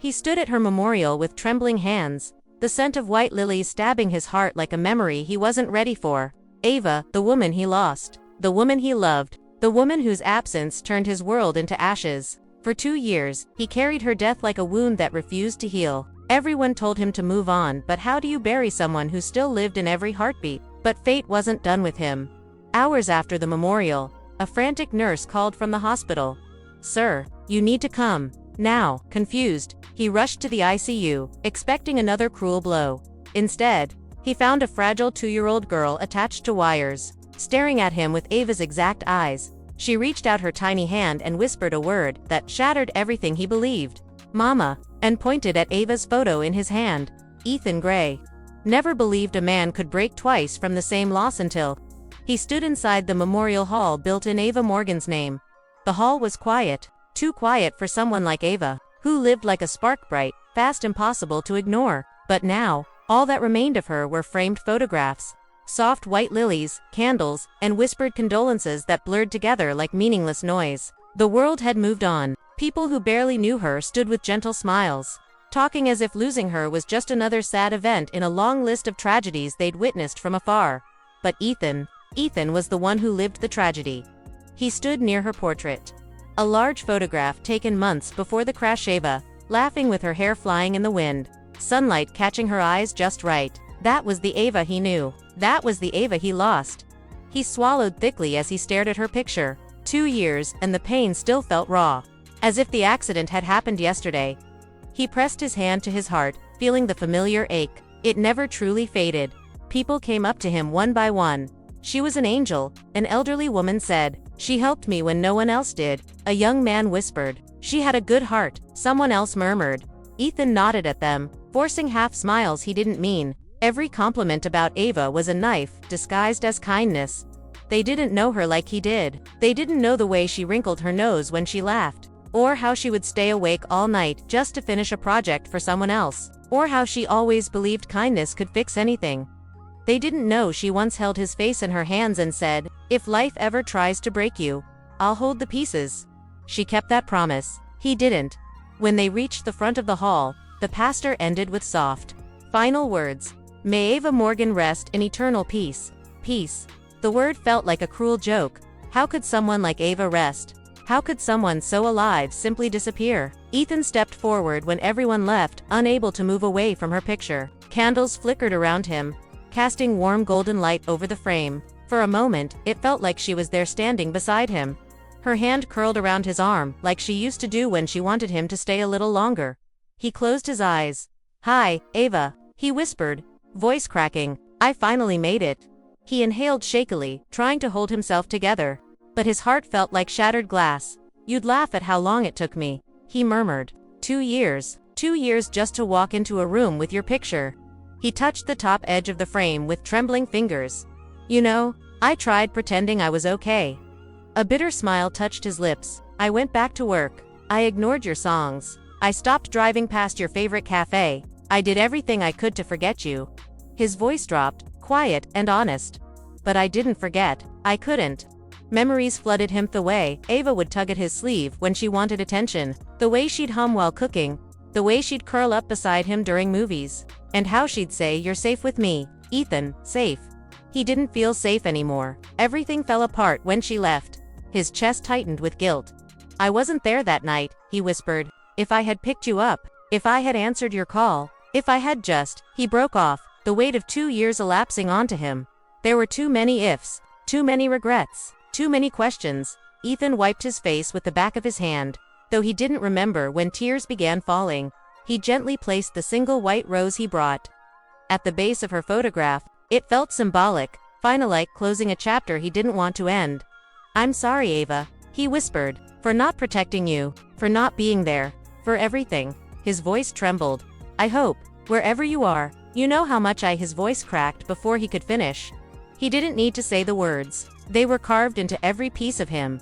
He stood at her memorial with trembling hands, the scent of white lilies stabbing his heart like a memory he wasn't ready for. Ava, the woman he lost, the woman he loved, the woman whose absence turned his world into ashes. For 2 years, he carried her death like a wound that refused to heal. Everyone told him to move on, but how do you bury someone who still lived in every heartbeat? But fate wasn't done with him. Hours after the memorial, a frantic nurse called from the hospital. "Sir, you need to come. Now." Confused, he rushed to the ICU, expecting another cruel blow. Instead, he found a fragile 2-year-old girl attached to wires, staring at him with Ava's exact eyes. She reached out her tiny hand and whispered a word that shattered everything he believed. "Mama," and pointed at Ava's photo in his hand. Ethan Gray never believed a man could break twice from the same loss until he stood inside the memorial hall built in Ava Morgan's name. The hall was quiet, too quiet for someone like Ava, who lived like a spark, bright, fast, impossible to ignore. But now, all that remained of her were framed photographs. Soft white lilies, candles, and whispered condolences that blurred together like meaningless noise. The world had moved on. People who barely knew her stood with gentle smiles, talking as if losing her was just another sad event in a long list of tragedies they'd witnessed from afar. But Ethan was the one who lived the tragedy. He stood near her portrait. A large photograph taken months before the crash. Ava, laughing with her hair flying in the wind, sunlight catching her eyes just right. That was the Ava he knew. That was the Ava he lost. He swallowed thickly as he stared at her picture. 2 years, and the pain still felt raw, as if the accident had happened yesterday. He pressed his hand to his heart, feeling the familiar ache. It never truly faded. People came up to him one by one. "She was an angel," an elderly woman said. "She helped me when no one else did," a young man whispered. "She had a good heart," someone else murmured. Ethan nodded at them, forcing half smiles he didn't mean. Every compliment about Ava was a knife, disguised as kindness. They didn't know her like he did. They didn't know the way she wrinkled her nose when she laughed, or how she would stay awake all night just to finish a project for someone else, or how she always believed kindness could fix anything. They didn't know she once held his face in her hands and said, "If life ever tries to break you, I'll hold the pieces." She kept that promise. He didn't. When they reached the front of the hall, the pastor ended with soft, final words. "May Ava Morgan rest in eternal peace." Peace. The word felt like a cruel joke. How could someone like Ava rest? How could someone so alive simply disappear? Ethan stepped forward when everyone left, unable to move away from her picture. Candles flickered around him, casting warm golden light over the frame. For a moment, it felt like she was there standing beside him. Her hand curled around his arm, like she used to do when she wanted him to stay a little longer. He closed his eyes. "Hi, Ava," he whispered, voice cracking. "I finally made it." He inhaled shakily, trying to hold himself together. But his heart felt like shattered glass. "You'd laugh at how long it took me," he murmured. 2 years. 2 years just to walk into a room with your picture." He touched the top edge of the frame with trembling fingers. "You know, I tried pretending I was okay." A bitter smile touched his lips. "I went back to work. I ignored your songs. I stopped driving past your favorite cafe. I did everything I could to forget you." His voice dropped, quiet and honest. "But I didn't forget. I couldn't." Memories flooded him. The way Ava would tug at his sleeve when she wanted attention, the way she'd hum while cooking, the way she'd curl up beside him during movies, and how she'd say, "You're safe with me, Ethan, safe." He didn't feel safe anymore. Everything fell apart when she left. His chest tightened with guilt. "I wasn't there that night," he whispered. "If I had picked you up, if I had answered your call, if I had just..." He broke off, the weight of 2 years elapsing onto him. There were too many ifs, too many regrets, too many questions. Ethan wiped his face with the back of his hand. Though he didn't remember when tears began falling, he gently placed the single white rose he brought at the base of her photograph. It felt symbolic, final, like closing a chapter he didn't want to end. "I'm sorry, Ava," he whispered, "for not protecting you, for not being there, for everything." His voice trembled. "I hope, wherever you are, you know how much His voice cracked before he could finish. He didn't need to say the words. They were carved into every piece of him.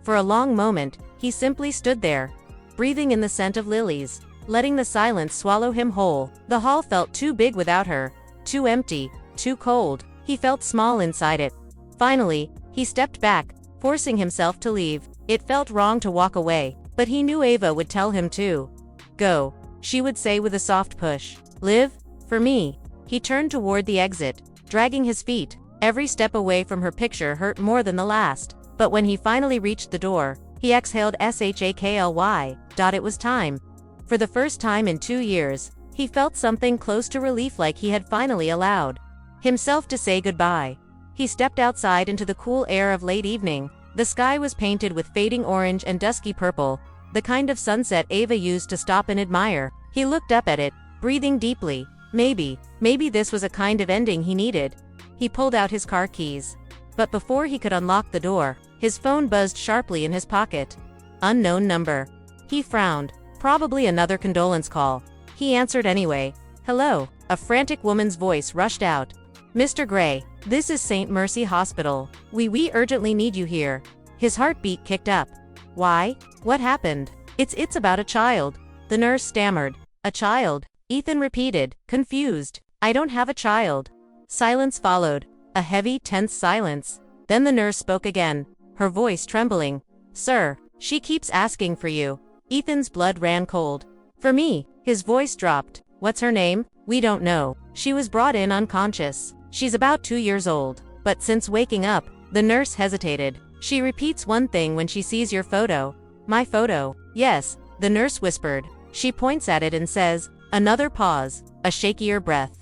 For a long moment, he simply stood there, breathing in the scent of lilies, letting the silence swallow him whole. The hall felt too big without her, too empty, too cold. He felt small inside it. Finally, he stepped back, forcing himself to leave. It felt wrong to walk away, but he knew Ava would tell him to go. she would say with a soft push. Live? For me. He turned toward the exit, dragging his feet. Every step away from her picture hurt more than the last. But when he finally reached the door, he exhaled shakly. It was time. For the first time in 2 years, he felt something close to relief, like he had finally allowed himself to say goodbye. He stepped outside into the cool air of late evening. The sky was painted with fading orange and dusky purple, the kind of sunset Ava used to stop and admire. He looked up at it, breathing deeply. Maybe this was a kind of ending he needed. He pulled out his car keys. But before he could unlock the door, his phone buzzed sharply in his pocket. Unknown number. He frowned. Probably another condolence call. He answered anyway. Hello. A frantic woman's voice rushed out. Mr. Gray, this is St. Mercy Hospital. We urgently need you here. His heartbeat kicked up. Why? What happened? It's about a child. The nurse stammered. A child? Ethan repeated, confused. I don't have a child. Silence followed. A heavy, tense silence. Then the nurse spoke again, her voice trembling. Sir, she keeps asking for you. Ethan's blood ran cold. For me. His voice dropped. What's her name? We don't know. She was brought in unconscious. She's about 2 years old. But since waking up, the nurse hesitated. She repeats one thing when she sees your photo. My photo? Yes, the nurse whispered. She points at it and says, another pause, a shakier breath.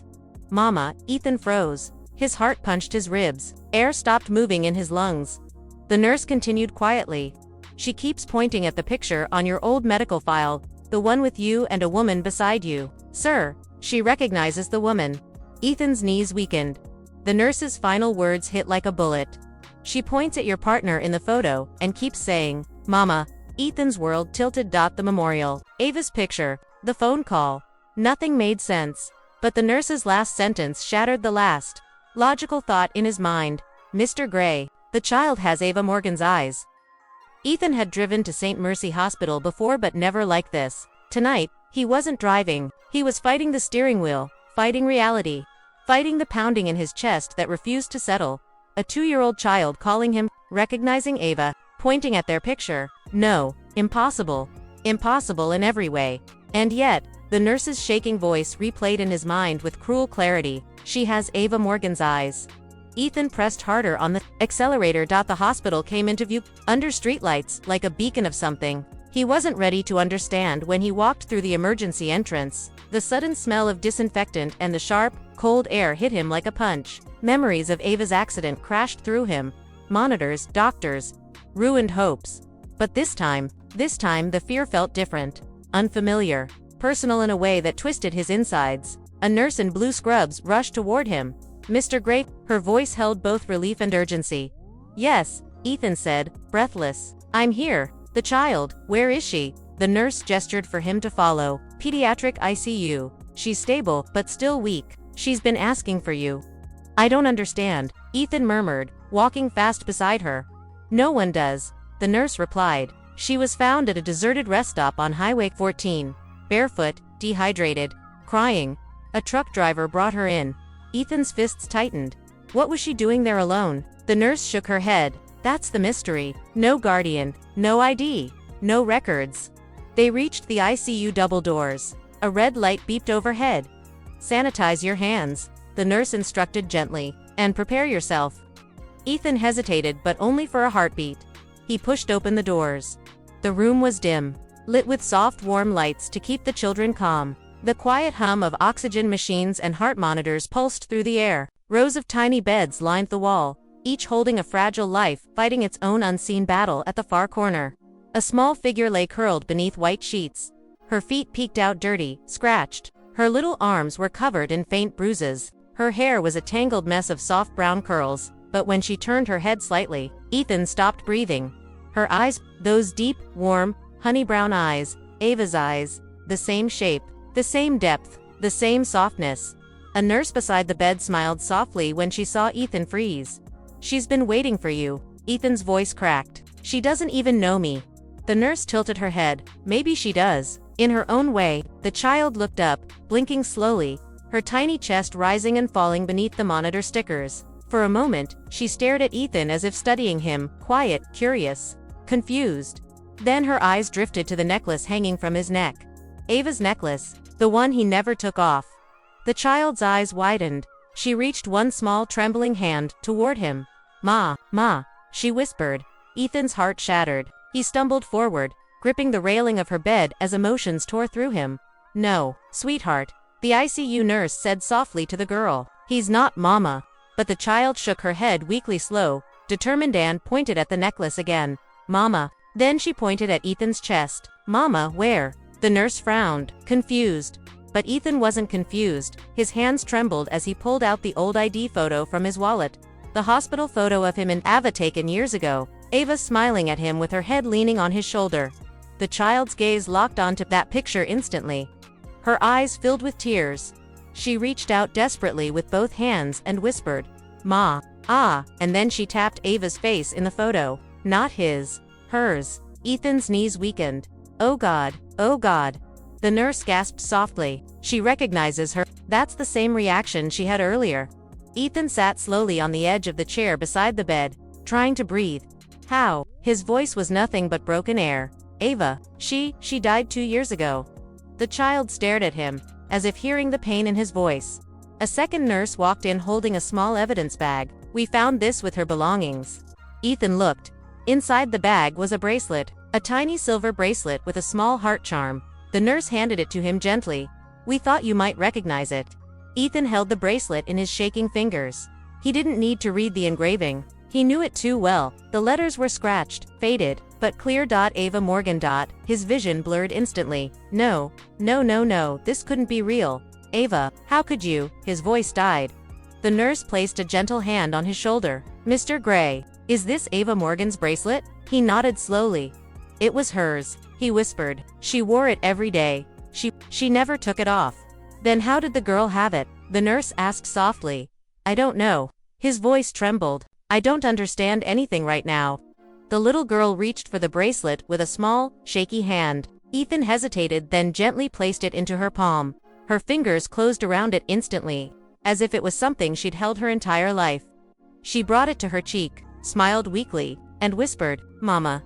Mama, Ethan froze. His heart punched his ribs. Air stopped moving in his lungs. The nurse continued quietly. She keeps pointing at the picture on your old medical file, the one with you and a woman beside you. Sir, she recognizes the woman. Ethan's knees weakened. The nurse's final words hit like a bullet. She points at your partner in the photo and keeps saying, Mama. Ethan's world tilted. The memorial, Ava's picture, the phone call. Nothing made sense. But the nurse's last sentence shattered the last logical thought in his mind. Mr. Gray, the child has Ava Morgan's eyes. Ethan had driven to St. Mercy Hospital before, but never like this. Tonight, he wasn't driving. He was fighting the steering wheel, fighting reality, fighting the pounding in his chest that refused to settle. A 2-year-old child calling him, recognizing Ava, pointing at their picture. No, impossible. Impossible in every way. And yet, the nurse's shaking voice replayed in his mind with cruel clarity. She has Ava Morgan's eyes. Ethan pressed harder on the accelerator. The hospital came into view, under streetlights, like a beacon of something. He wasn't ready to understand when he walked through the emergency entrance. The sudden smell of disinfectant and the sharp, cold air hit him like a punch. Memories of Ava's accident crashed through him. Monitors, doctors, ruined hopes. But this time the fear felt different. Unfamiliar. Personal in a way that twisted his insides. A nurse in blue scrubs rushed toward him. Mr. Gray, her voice held both relief and urgency. Yes, Ethan said, breathless. I'm here. The child, where is she? The nurse gestured for him to follow. Pediatric ICU. She's stable, but still weak. She's been asking for you. I don't understand, Ethan murmured, walking fast beside her. No one does, the nurse replied. She was found at a deserted rest stop on Highway 14. Barefoot, dehydrated, crying. A truck driver brought her in. Ethan's fists tightened. What was she doing there alone? The nurse shook her head. That's the mystery. No guardian, no ID, no records. They reached the ICU double doors. A red light beeped overhead. Sanitize your hands, the nurse instructed gently, and prepare yourself. Ethan hesitated, but only for a heartbeat. He pushed open the doors. The room was dim, lit with soft, warm lights to keep the children calm. The quiet hum of oxygen machines and heart monitors pulsed through the air. Rows of tiny beds lined the wall, each holding a fragile life fighting its own unseen battle. At the far corner, a small figure lay curled beneath white sheets. Her feet peeked out dirty, scratched. Her little arms were covered in faint bruises. Her hair was a tangled mess of soft brown curls, but when she turned her head slightly, Ethan stopped breathing. Her eyes, those deep, warm, honey brown eyes, Ava's eyes, the same shape, the same depth, the same softness. A nurse beside the bed smiled softly when she saw Ethan freeze. She's been waiting for you, Ethan's voice cracked. She doesn't even know me. The nurse tilted her head. Maybe she does. In her own way, the child looked up, blinking slowly, her tiny chest rising and falling beneath the monitor stickers. For a moment, she stared at Ethan as if studying him, quiet, curious, confused. Then her eyes drifted to the necklace hanging from his neck. Ava's necklace, the one he never took off. The child's eyes widened. She reached one small trembling hand toward him. "Ma, Ma," she whispered. Ethan's heart shattered. He stumbled forward, gripping the railing of her bed as emotions tore through him. "No, sweetheart," the ICU nurse said softly to the girl. "He's not, Mama." But the child shook her head weakly, slow, determined, and pointed at the necklace again. "Mama." Then she pointed at Ethan's chest. "Mama, where?" The nurse frowned, confused. But Ethan wasn't confused. His hands trembled as he pulled out the old ID photo from his wallet. The hospital photo of him and Ava taken years ago. Ava smiling at him with her head leaning on his shoulder. The child's gaze locked onto that picture instantly. Her eyes filled with tears. She reached out desperately with both hands and whispered, "Ma, ah," and then she tapped Ava's face in the photo. Not his, hers. Ethan's knees weakened. "Oh God, oh God." The nurse gasped softly. She recognizes her. That's the same reaction she had earlier. Ethan sat slowly on the edge of the chair beside the bed, trying to breathe. "How?" His voice was nothing but broken air. "Ava, she died 2 years ago." The child stared at him, as if hearing the pain in his voice. A second nurse walked in holding a small evidence bag. "We found this with her belongings." Ethan looked. Inside the bag was a bracelet, a tiny silver bracelet with a small heart charm. The nurse handed it to him gently. "We thought you might recognize it." Ethan held the bracelet in his shaking fingers. He didn't need to read the engraving. He knew it too well. The letters were scratched, faded, but clear. Ava Morgan. His vision blurred instantly. No, this couldn't be real. "Ava, how could you?" His voice died. The nurse placed a gentle hand on his shoulder. "Mr. Gray, is this Ava Morgan's bracelet?" He nodded slowly. "It was hers," he whispered. "She wore it every day. She never took it off." "Then how did the girl have it?" the nurse asked softly. "I don't know." His voice trembled. "I don't understand anything right now." The little girl reached for the bracelet with a small, shaky hand. Ethan hesitated, then gently placed it into her palm. Her fingers closed around it instantly, as if it was something she'd held her entire life. She brought it to her cheek, smiled weakly, and whispered, "Mama."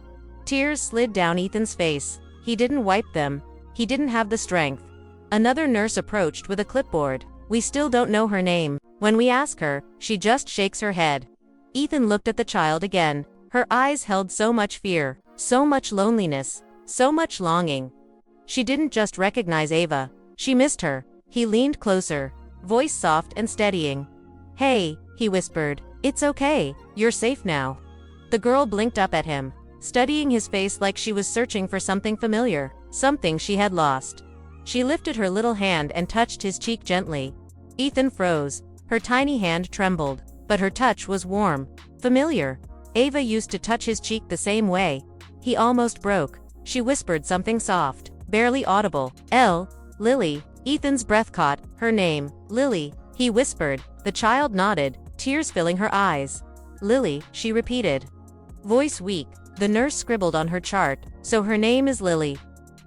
Tears slid down Ethan's face. He didn't wipe them. He didn't have the strength. Another nurse approached with a clipboard. "We still don't know her name. When we ask her, she just shakes her head." Ethan looked at the child again. Her eyes held so much fear, so much loneliness, so much longing. She didn't just recognize Ava. She missed her. He leaned closer, voice soft and steadying. "Hey," he whispered. "It's okay. You're safe now." The girl blinked up at him, studying his face like she was searching for something familiar, something she had lost. She lifted her little hand and touched his cheek gently. Ethan froze. Her tiny hand trembled, but her touch was warm, familiar. Ava used to touch his cheek the same way. He almost broke. She whispered something soft, barely audible. Lily." Ethan's breath caught. Her name, Lily. He whispered. The child nodded, tears filling her eyes. "Lily," she repeated. Voice weak. The nurse scribbled on her chart. "So her name is Lily."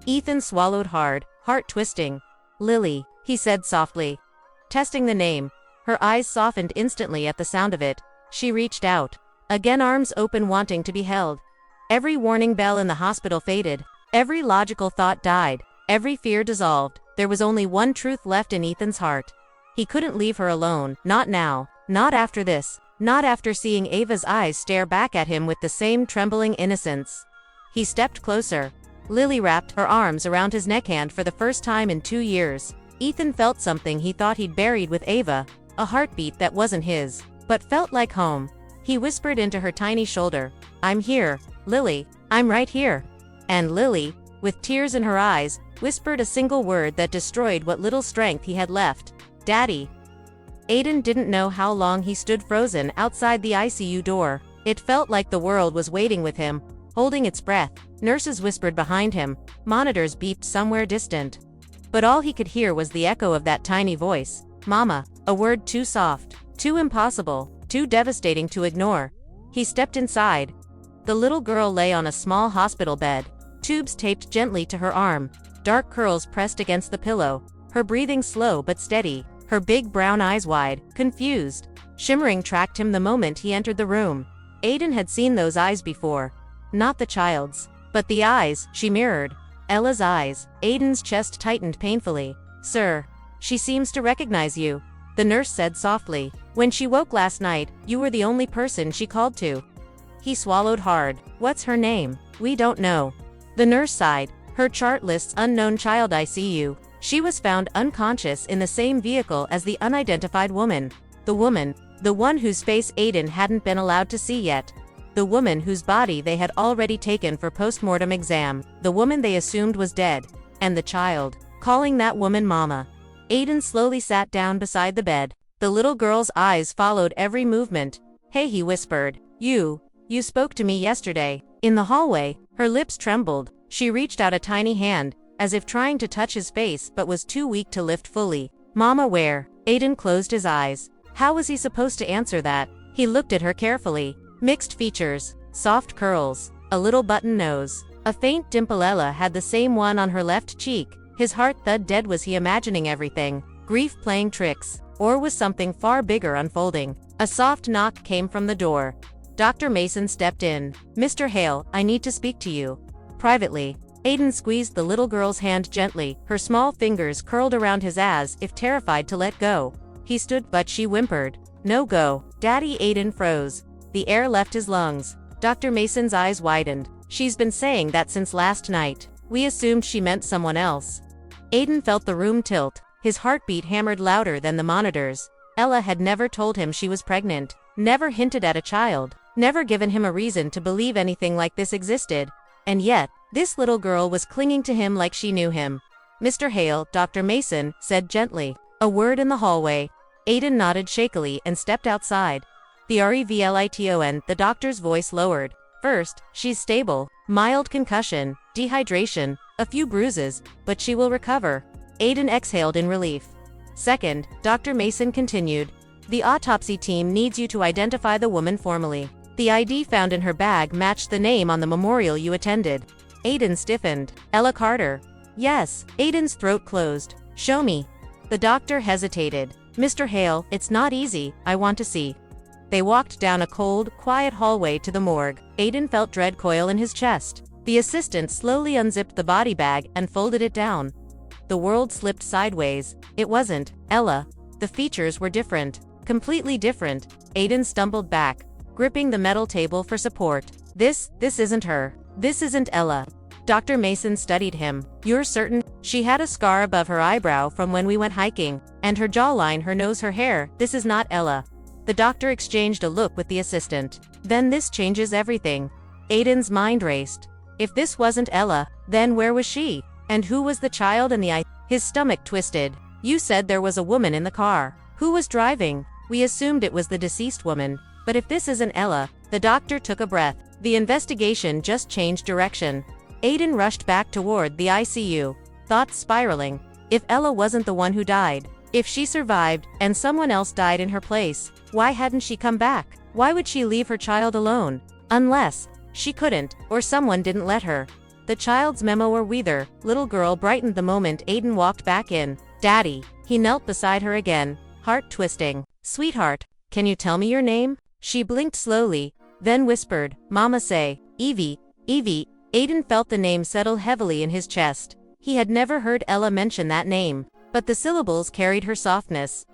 Ethan swallowed hard, heart twisting. "Lily," he said softly. Testing the name. Her eyes softened instantly at the sound of it. She reached out. Again, arms open, wanting to be held. Every warning bell in the hospital faded. Every logical thought died. Every fear dissolved. There was only one truth left in Ethan's heart. He couldn't leave her alone. Not now. Not after this. Not after seeing Ava's eyes stare back at him with the same trembling innocence. He stepped closer. Lily wrapped her arms around his neck, hand for the first time in 2 years. Ethan felt something he thought he'd buried with Ava, a heartbeat that wasn't his, but felt like home. He whispered into her tiny shoulder, "I'm here, Lily, I'm right here." And Lily, with tears in her eyes, whispered a single word that destroyed what little strength he had left. "Daddy." Aiden didn't know how long he stood frozen outside the ICU door. It felt like the world was waiting with him, holding its breath. Nurses whispered behind him. Monitors beeped somewhere distant. But all he could hear was the echo of that tiny voice. "Mama," a word too soft, too impossible, too devastating to ignore. He stepped inside. The little girl lay on a small hospital bed, tubes taped gently to her arm, dark curls pressed against the pillow, her breathing slow but steady, her big brown eyes wide, confused. Shimmering tracked him the moment he entered the room. Aiden had seen those eyes before. Not the child's, but the eyes she mirrored. Ella's eyes. Aiden's chest tightened painfully. Sir. She seems to recognize you, the nurse said softly. When she woke last night, you were the only person she called to. He swallowed hard. What's her name? We don't know. The nurse sighed. Her chart lists unknown child ICU. She was found unconscious in the same vehicle as the unidentified woman. The woman, the one whose face Aiden hadn't been allowed to see yet. The woman whose body they had already taken for post-mortem exam. The woman they assumed was dead. And the child, calling that woman Mama. Aiden slowly sat down beside the bed. The little girl's eyes followed every movement. Hey, he whispered. You spoke to me yesterday. In the hallway, her lips trembled. She reached out a tiny hand, as if trying to touch his face but was too weak to lift fully. Mama, where? Aiden closed his eyes. How was he supposed to answer that? He looked at her carefully. Mixed features, soft curls, a little button nose, a faint dimple. Ella had the same one on her left cheek. His heart thud dead. Was he imagining everything? Grief playing tricks? Or was something far bigger unfolding? A soft knock came from the door. Dr. Mason stepped in. Mr. Hale, I need to speak to you. Privately. Aiden squeezed the little girl's hand gently, her small fingers curled around his as if terrified to let go. He stood, but she whimpered. No go. Daddy. Aiden froze. The air left his lungs. Dr. Mason's eyes widened. She's been saying that since last night. We assumed she meant someone else. Aiden felt the room tilt. His heartbeat hammered louder than the monitors. Ella had never told him she was pregnant, never hinted at a child, never given him a reason to believe anything like this existed. And yet, this little girl was clinging to him like she knew him. Mr. Hale, Dr. Mason said gently. A word in the hallway. Aiden nodded shakily and stepped outside. The REVLITON, the doctor's voice lowered. First, she's stable. Mild concussion, dehydration, a few bruises, but she will recover. Aiden exhaled in relief. Second, Dr. Mason continued. The autopsy team needs you to identify the woman formally. The ID found in her bag matched the name on the memorial you attended. Aiden stiffened. Ella Carter. Yes. Aiden's throat closed. Show me. The doctor hesitated. Mr. Hale, it's not easy. I want to see. They walked down a cold, quiet hallway to the morgue. Aiden felt dread coil in his chest. The assistant slowly unzipped the body bag and folded it down. The world slipped sideways. It wasn't Ella. The features were different. Completely different. Aiden stumbled back, gripping the metal table for support. This isn't her. This isn't Ella. Dr. Mason studied him. You're certain? She had a scar above her eyebrow from when we went hiking. And her jawline, her nose, her hair. This is not Ella. The doctor exchanged a look with the assistant. Then this changes everything. Aiden's mind raced. If this wasn't Ella, then where was she? And who was the child in the eye? His stomach twisted. You said there was a woman in the car. Who was driving? We assumed it was the deceased woman. But if this isn't Ella, the doctor took a breath. The investigation just changed direction. Aiden rushed back toward the ICU, thoughts spiraling. If Ella wasn't the one who died, if she survived, and someone else died in her place, why hadn't she come back? Why would she leave her child alone? Unless she couldn't, or someone didn't let her. The child's memo or whether, little girl brightened the moment Aiden walked back in. Daddy. He knelt beside her again, heart twisting. Sweetheart, can you tell me your name? She blinked slowly, then whispered, Mama say, Evie, Evie. Aiden felt the name settle heavily in his chest. He had never heard Ella mention that name, but the syllables carried her softness.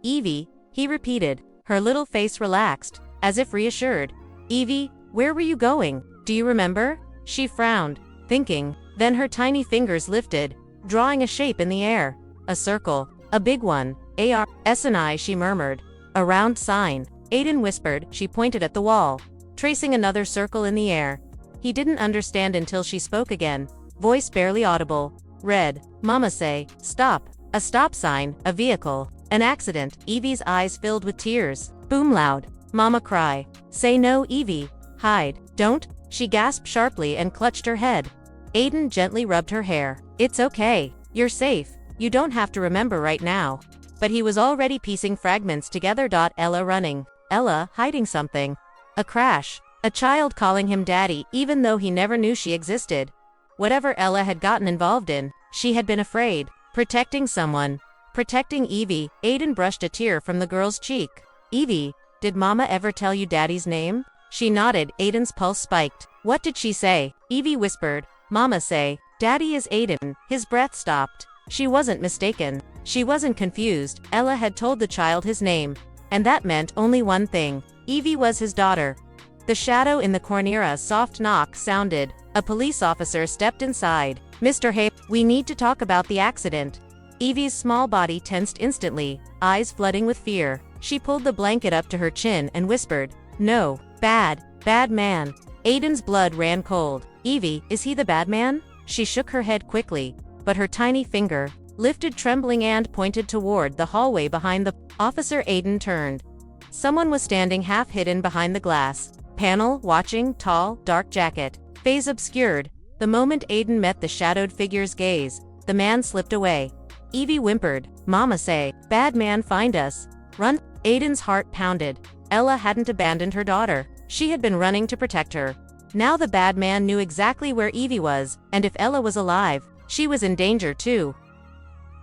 Evie, he repeated, her little face relaxed, as if reassured. Evie, where were you going? Do you remember? She frowned, thinking. Then her tiny fingers lifted, drawing a shape in the air. A circle. A big one. A-R-S-N-I, she murmured. A round sign. Aiden whispered. She pointed at the wall, tracing another circle in the air. He didn't understand until she spoke again, voice barely audible. Red. Mama say, stop. A stop sign, a vehicle, an accident. Evie's eyes filled with tears. Boom loud. Mama cry. Say no, Evie. Hide. Don't. She gasped sharply and clutched her head. Aiden gently rubbed her hair. It's okay. You're safe. You don't have to remember right now. But he was already piecing fragments together. Ella running. Ella hiding something. A crash. A child calling him daddy, even though he never knew she existed. Whatever Ella had gotten involved in, she had been afraid. Protecting someone. Protecting Evie. Aiden brushed a tear from the girl's cheek. Evie, did Mama ever tell you Daddy's name? She nodded. Aiden's pulse spiked. What did she say? Evie whispered. Mama say, Daddy is Aiden. His breath stopped. She wasn't mistaken. She wasn't confused. Ella had told the child his name. And that meant only one thing. Evie was his daughter. The shadow in the corner, soft knock sounded. A police officer stepped inside. Mr. Hay, we need to talk about the accident. Evie's small body tensed instantly, eyes flooding with fear. She pulled the blanket up to her chin and whispered, "No, bad man." Aiden's blood ran cold. "Evie, is he the bad man?" She shook her head quickly, but her tiny finger, lifted trembling and pointed toward the hallway behind the officer. Aiden turned. Someone was standing half hidden behind the glass panel, watching, tall, dark jacket, face obscured. The moment Aiden met the shadowed figure's gaze, the man slipped away. Evie whimpered, "Mama say, bad man find us. Run." Aiden's heart pounded. Ella hadn't abandoned her daughter. She had been running to protect her. Now the bad man knew exactly where Evie was, and if Ella was alive, she was in danger too.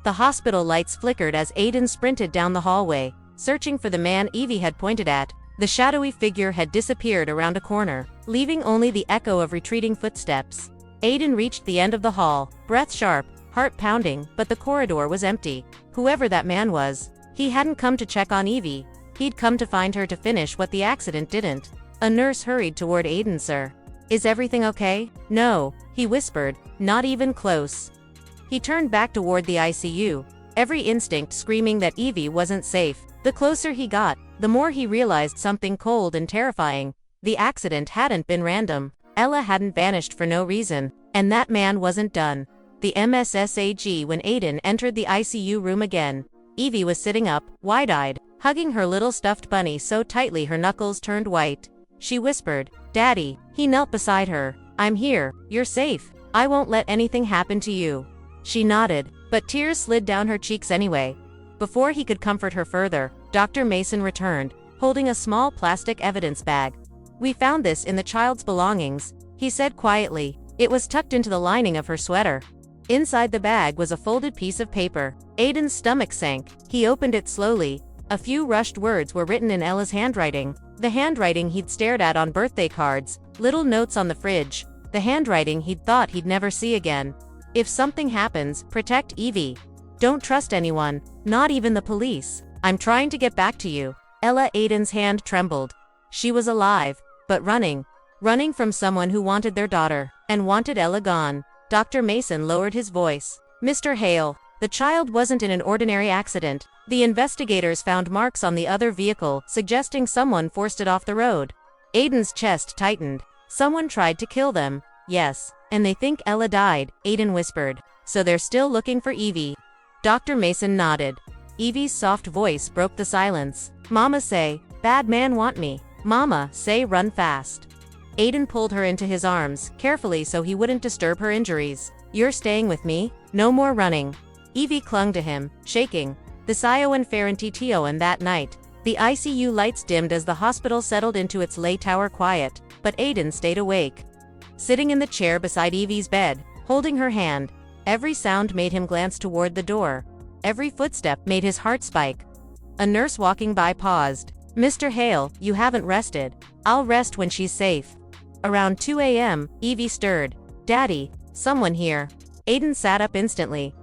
The hospital lights flickered as Aiden sprinted down the hallway, searching for the man Evie had pointed at. The shadowy figure had disappeared around a corner, leaving only the echo of retreating footsteps. Aiden reached the end of the hall, breath sharp, heart pounding, but the corridor was empty. Whoever that man was, he hadn't come to check on Evie. He'd come to find her to finish what the accident didn't. A nurse hurried toward Aiden. "Sir, is everything okay?" "No," he whispered, "not even close." He turned back toward the ICU, every instinct screaming that Evie wasn't safe. The closer he got, the more he realized something cold and terrifying. The accident hadn't been random. Ella hadn't vanished for no reason, and that man wasn't done. The MSSAG. When Aiden entered the ICU room again, Evie was sitting up, wide-eyed, hugging her little stuffed bunny so tightly her knuckles turned white. She whispered, "Daddy." He knelt beside her. "I'm here. You're safe. I won't let anything happen to you." She nodded, but tears slid down her cheeks anyway. Before he could comfort her further, Dr. Mason returned, holding a small plastic evidence bag. "We found this in the child's belongings," he said quietly. It was tucked into the lining of her sweater. Inside the bag was a folded piece of paper. Aiden's stomach sank. He opened it slowly. A few rushed words were written in Ella's handwriting. The handwriting he'd stared at on birthday cards, little notes on the fridge. The handwriting he'd thought he'd never see again. "If something happens, protect Evie. Don't trust anyone, not even the police. I'm trying to get back to you." Ella. Aiden's hand trembled. She was alive, but running from someone who wanted their daughter, and wanted Ella gone. Dr. Mason lowered his voice. "Mr. Hale, the child wasn't in an ordinary accident. The investigators found marks on the other vehicle, suggesting someone forced it off the road." Aiden's chest tightened. "Someone tried to kill them." "Yes, and they think Ella died," Aiden whispered. "So they're still looking for Evie." Dr. Mason nodded. Evie's soft voice broke the silence. "Mama say, bad man want me. Mama say run fast." Aiden pulled her into his arms, carefully so he wouldn't disturb her injuries. "You're staying with me? No more running." Evie clung to him, shaking. The Sio and Ferentitio. And that night, the ICU lights dimmed as the hospital settled into its lay tower quiet, but Aiden stayed awake. Sitting in the chair beside Evie's bed, holding her hand, every sound made him glance toward the door. Every footstep made his heart spike. A nurse walking by paused. "Mr. Hale, you haven't rested." "I'll rest when she's safe." Around 2 a.m., Evie stirred. "Daddy, someone here." Aiden sat up instantly.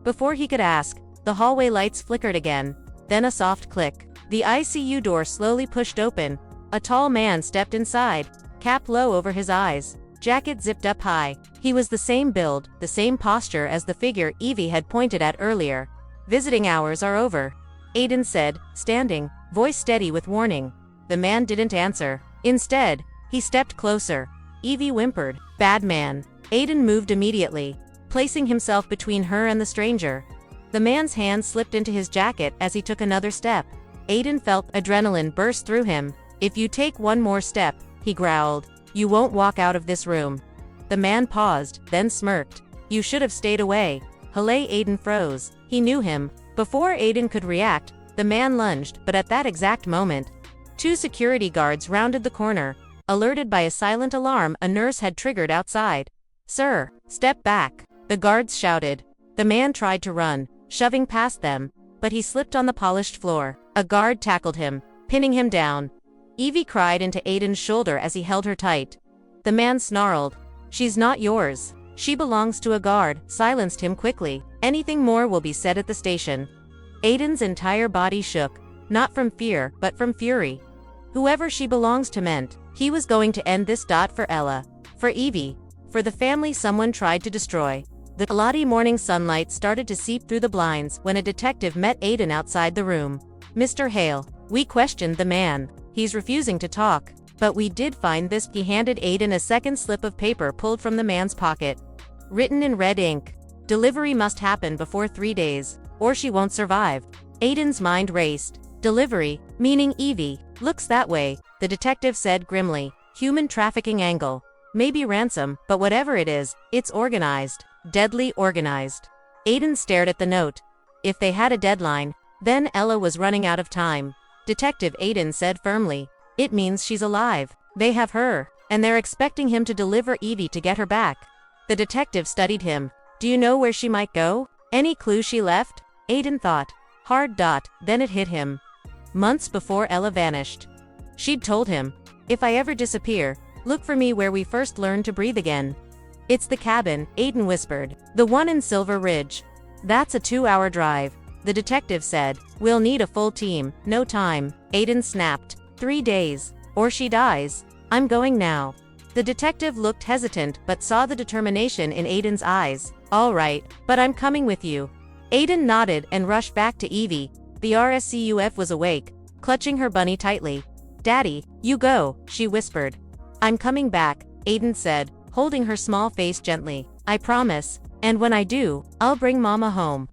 Before he could ask, the hallway lights flickered again, then a soft click. The ICU door slowly pushed open. A tall man stepped inside, cap low over his eyes, jacket zipped up high. He was the same build, the same posture as the figure Evie had pointed at earlier. "Visiting hours are over," Aiden said, standing, voice steady with warning. The man didn't answer. Instead, he stepped closer. Evie whimpered, "Bad man." Aiden moved immediately, placing himself between her and the stranger. The man's hand slipped into his jacket as he took another step. Aiden felt adrenaline burst through him. "If you take one more step," he growled, "you won't walk out of this room." The man paused, then smirked. "You should have stayed away." Hale. Aiden froze. He knew him. Before Aiden could react, the man lunged, but at that exact moment, 2 security guards rounded the corner. Alerted by a silent alarm a nurse had triggered outside. "Sir, step back," the guards shouted. The man tried to run, shoving past them, but he slipped on the polished floor. A guard tackled him, pinning him down. Evie cried into Aiden's shoulder as he held her tight. The man snarled, "She's not yours." She belongs to a guard, silenced him quickly. Anything more will be said at the station. Aiden's entire body shook, not from fear, but from fury. Whoever she belongs to meant, he was going to end this. For Ella. For Evie. For the family someone tried to destroy. The cloudy morning sunlight started to seep through the blinds when a detective met Aiden outside the room. Mr. Hale, we questioned the man. He's refusing to talk. But we did find this. He handed Aiden a second slip of paper pulled from the man's pocket. Written in red ink. Delivery must happen before 3 days, or she won't survive. Aiden's mind raced. Delivery, meaning Evie, looks that way, the detective said grimly. Human trafficking angle. Maybe ransom, but whatever it is, it's organized. Deadly organized. Aiden stared at the note. If they had a deadline, then Ella was running out of time. Detective Aiden said firmly. It means she's alive. They have her, and they're expecting him to deliver Evie to get her back. The detective studied him. Do you know where she might go? Any clue she left? Aiden thought. Hard. Then it hit him. Months before Ella vanished. She'd told him, if I ever disappear, look for me where we first learned to breathe again. It's the cabin, Aiden whispered. The one in Silver Ridge. That's a 2-hour drive. The detective said, we'll need a full team, no time. Aiden snapped. 3 days. Or she dies. I'm going now. The detective looked hesitant but saw the determination in Aiden's eyes. All right, but I'm coming with you. Aiden nodded and rushed back to Evie. The RSCUF was awake, clutching her bunny tightly. Daddy, you go, she whispered. I'm coming back, Aiden said, holding her small face gently. I promise, and when I do, I'll bring Mama home.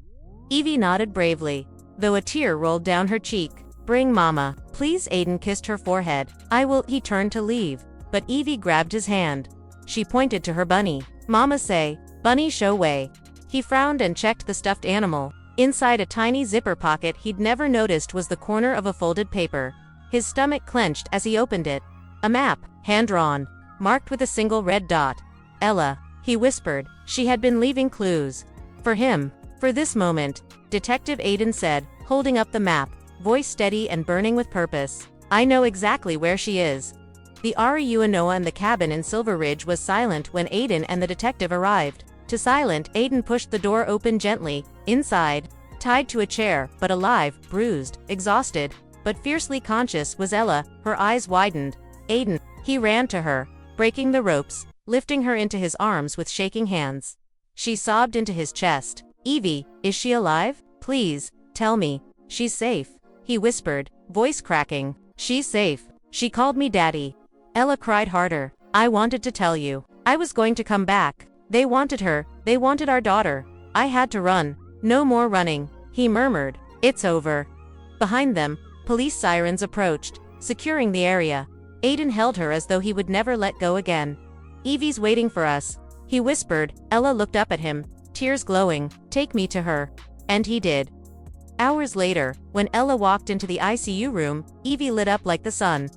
Evie nodded bravely, though a tear rolled down her cheek. Bring Mama, please. Aiden kissed her forehead. I will. He turned to leave, but Evie grabbed his hand. She pointed to her bunny. Mama say, bunny show way. He frowned and checked the stuffed animal. Inside a tiny zipper pocket he'd never noticed was the corner of a folded paper. His stomach clenched as he opened it. A map, hand-drawn, marked with a single red dot. Ella, he whispered. She had been leaving clues. For him. For this moment, Detective Aiden said, holding up the map, voice steady and burning with purpose. I know exactly where she is. The RUNOA in the cabin in Silver Ridge was silent when Aiden and the detective arrived. To silent, Aiden pushed the door open gently. Inside, tied to a chair, but alive, bruised, exhausted, but fiercely conscious, was Ella. Her eyes widened. Aiden. He ran to her, breaking the ropes, lifting her into his arms with shaking hands. She sobbed into his chest. Evie, is she alive? Please, tell me. She's safe, he whispered, voice cracking. She's safe. She called me daddy. Ella cried harder. I wanted to tell you. I was going to come back. They wanted her. They wanted our daughter. I had to run. No more running, he murmured. It's over. Behind them, police sirens approached, securing the area. Aiden held her as though he would never let go again. Evie's waiting for us, he whispered. Ella looked up at him, tears glowing. Take me to her. And he did. Hours later, when Ella walked into the ICU room, Evie lit up like the sun.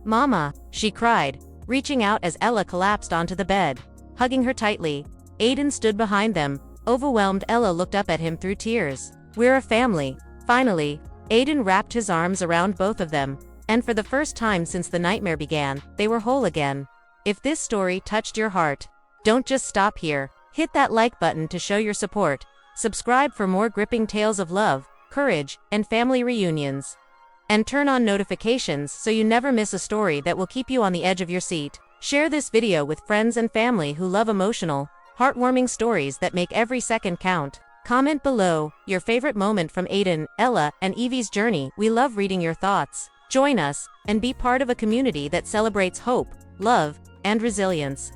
Mama, she cried, reaching out as Ella collapsed onto the bed. Hugging her tightly, Aiden stood behind them. Overwhelmed, Ella looked up at him through tears. We're a family. Finally, Aiden wrapped his arms around both of them, and for the first time since the nightmare began, they were whole again. If this story touched your heart, don't just stop here. Hit that like button to show your support. Subscribe for more gripping tales of love, courage, and family reunions. And turn on notifications so you never miss a story that will keep you on the edge of your seat. Share this video with friends and family who love emotional, heartwarming stories that make every second count. Comment below your favorite moment from Aiden, Ella, and Evie's journey. We love reading your thoughts. Join us and be part of a community that celebrates hope, love, and resilience.